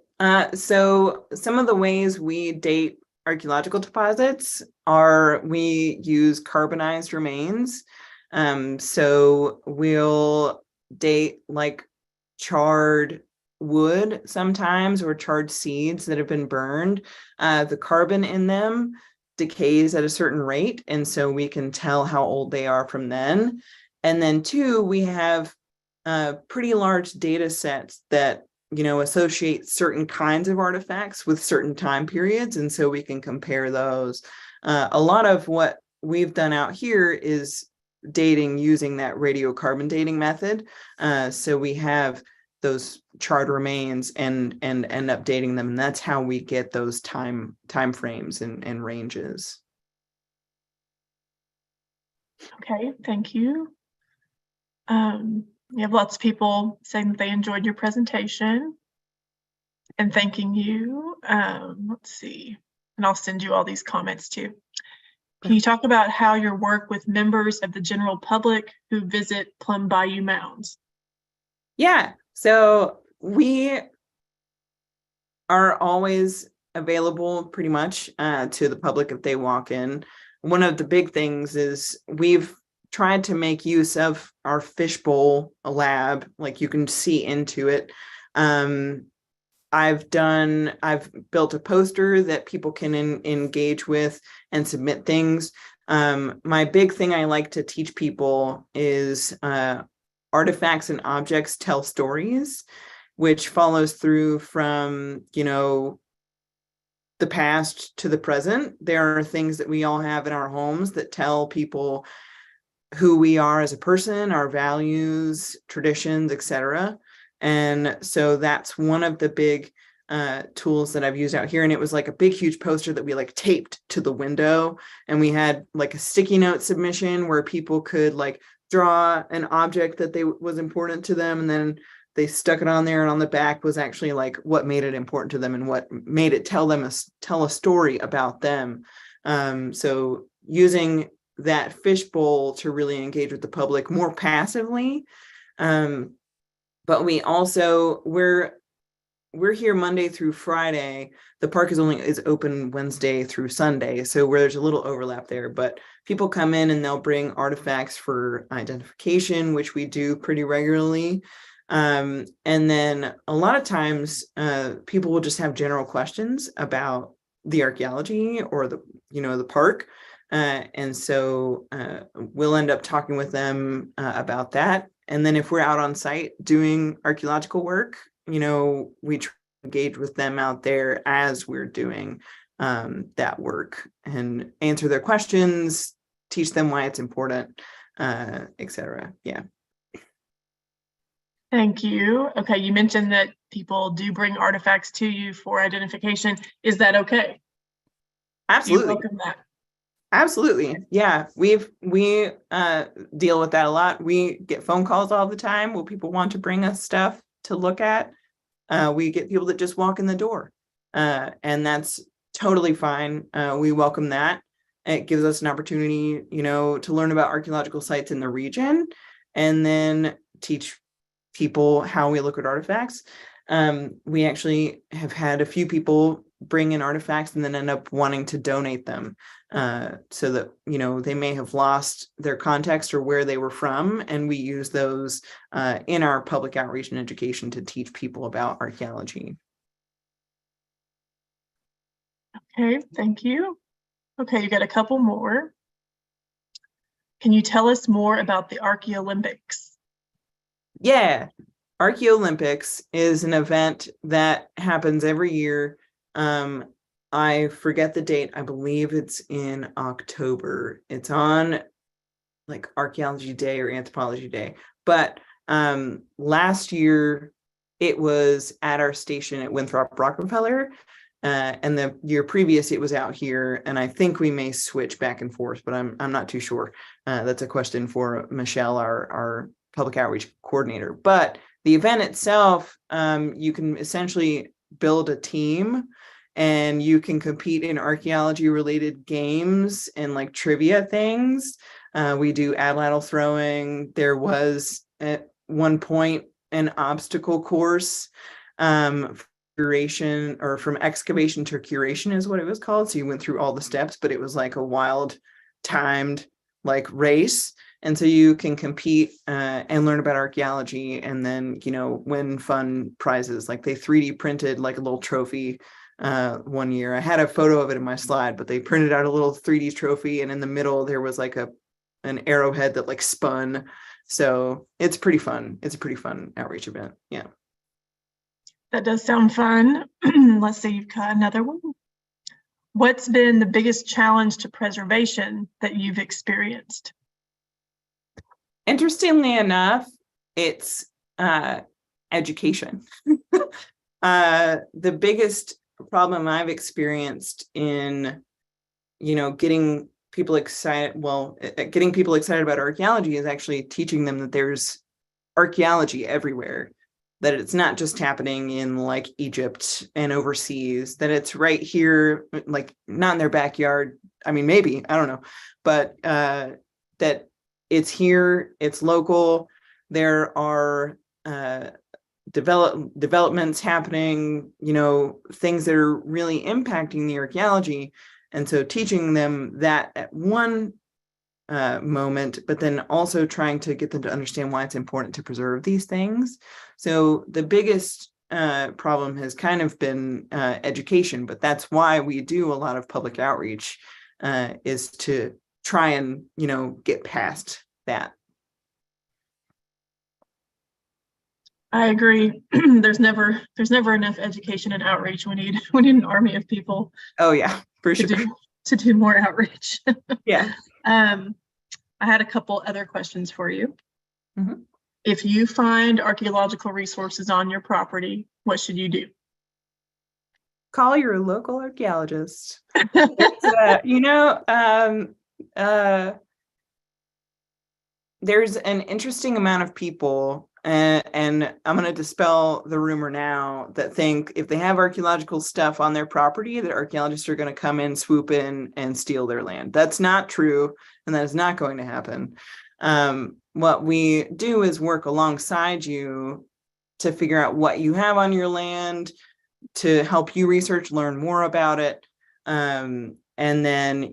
so some of the ways we date archaeological deposits are we use carbonized remains. So we'll date like charred wood sometimes, or charred seeds that have been burned. The carbon in them decays at a certain rate, and so we can tell how old they are from then. And then two, we have pretty large data sets that associate certain kinds of artifacts with certain time periods, and so we can compare those. A lot of what we've done out here is dating using that radiocarbon dating method. So we have those charred remains and end up dating them, and that's how we get those time frames and ranges. Okay, thank you. We have lots of people saying that they enjoyed your presentation and thanking you. Let's see, and I'll send you all these comments too. Can you talk about how your work with members of the general public who visit Plum Bayou mounds? Yeah, so we are always available pretty much to the public if they walk in. One of the big things is we've tried to make use of our fishbowl lab, like you can see into it. I've built a poster that people can engage with and submit things. My big thing I like to teach people is artifacts and objects tell stories, which follows through from, the past to the present. There are things that we all have in our homes that tell people who we are as a person, our values, traditions, etc. And so that's one of the big tools that I've used out here. And it was like a big, huge poster that we like taped to the window. And we had like a sticky note submission where people could like draw an object that was important to them. And then they stuck it on there. And on the back was actually like what made it important to them and what made it tell a story about them. So using that fishbowl to really engage with the public more passively. But we also, we're here Monday through Friday. The park is open Wednesday through Sunday. So where there's a little overlap there, but people come in and they'll bring artifacts for identification, which we do pretty regularly. And then a lot of times people will just have general questions about the archaeology or the park. And so we'll end up talking with them about that. And then if we're out on site doing archaeological work, we try to engage with them out there as we're doing that work and answer their questions, teach them why it's important, etc. Yeah. Thank you. Okay, you mentioned that people do bring artifacts to you for identification. Is that okay? Absolutely. Do you welcome that? Absolutely. Yeah. We deal with that a lot. We get phone calls all the time where people want to bring us stuff to look at. We get people that just walk in the door. And that's totally fine. We welcome that. It gives us an opportunity, to learn about archaeological sites in the region. And then teach people how we look at artifacts. We actually have had a few people bring in artifacts and then end up wanting to donate them, so that, they may have lost their context or where they were from. And we use those in our public outreach and education to teach people about archaeology. Okay, thank you. Okay, you got a couple more. Can you tell us more about the Archaeolympics? Yeah, Archaeolympics is an event that happens every year. I forget the date. I believe it's in October. It's on like Archaeology Day or Anthropology Day. But last year it was at our station at Winthrop Rockefeller. And the year previous it was out here, and I think we may switch back and forth, but I'm not too sure. That's a question for Michelle, our public outreach coordinator. But the event itself, you can essentially build a team and you can compete in archaeology related games and like trivia things. We do ad throwing. There was at one point an obstacle course, curation, or from excavation to curation is what it was called. So you went through all the steps, but it was like a wild timed like race. And so you can compete and learn about archaeology, and then, win fun prizes. Like they 3D printed like a little trophy one year. I had a photo of it in my slide, but they printed out a little 3D trophy, and in the middle there was like an arrowhead that like spun. So it's pretty fun. It's a pretty fun outreach event. Yeah. That does sound fun. Let's see, you've got another one. What's been the biggest challenge to preservation that you've experienced? Interestingly enough, it's education. The biggest problem I've experienced in, getting people excited about archaeology is actually teaching them that there's archaeology everywhere, that it's not just happening in like Egypt and overseas, that it's right here, like not in their backyard. I mean, maybe, I don't know, but that it's here, it's local. There are developments happening, things that are really impacting the archaeology. And so teaching them that at one moment, but then also trying to get them to understand why it's important to preserve these things. So the biggest problem has kind of been education, but that's why we do a lot of public outreach, is to try and, get past that. I agree. There's never enough education and outreach. We need an army of people. Oh yeah, for sure. To do more outreach. Yeah. I had a couple other questions for you. Mm-hmm. If you find archaeological resources on your property, what should you do? Call your local archaeologist. There's an interesting amount of people, and I'm going to dispel the rumor now, that think if they have archaeological stuff on their property, that archaeologists are going to come in, swoop in, and steal their land. That's not true, and that is not going to happen. What we do is work alongside you to figure out what you have on your land, to help you research, learn more about it. And then,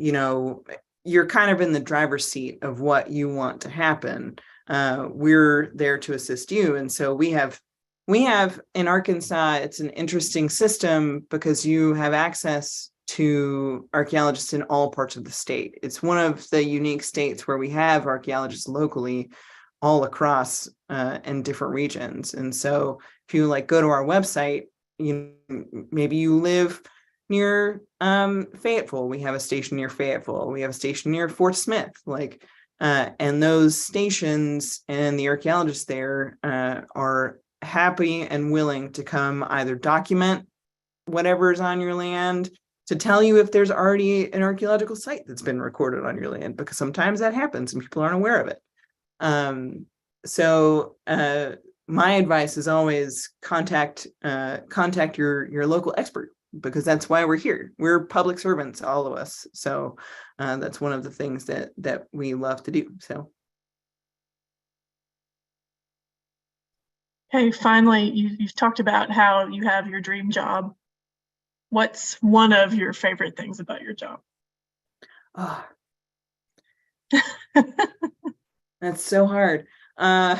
you're kind of in the driver's seat of what you want to happen. We're there to assist you. And so we have in Arkansas, it's an interesting system because you have access to archaeologists in all parts of the state. It's one of the unique states where we have archaeologists locally all across in different regions. And so if you go to our website, maybe you live near Fayetteville. We have a station near Fayetteville. We have a station near Fort Smith. And those stations and the archaeologists there are happy and willing to come either document whatever is on your land, to tell you if there's already an archaeological site that's been recorded on your land, because sometimes that happens and people aren't aware of it. So my advice is always contact your local expert, because that's why we're here. We're public servants, all of us. So that's one of the things that we love to do. So Hey, finally, you've talked about how you have your dream job. What's one of your favorite things about your job? Oh, that's so hard. Uh,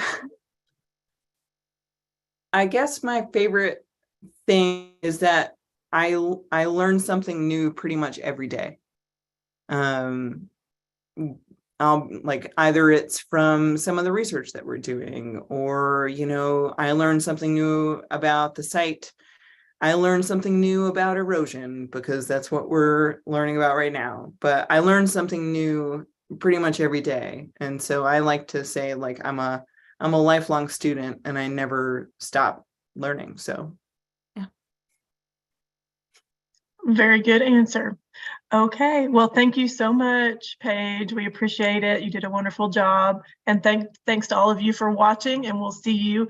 I guess my favorite thing is that I learn something new pretty much every day. Um, like either it's from some of the research that we're doing, or I learn something new about the site. I learned something new about erosion because that's what we're learning about right now. But I learn something new pretty much every day. And so I like to say like I'm a lifelong student and I never stop learning. So yeah. Very good answer. Okay, well, thank you so much, Paige. We appreciate it. You did a wonderful job. And thanks to all of you for watching, and we'll see you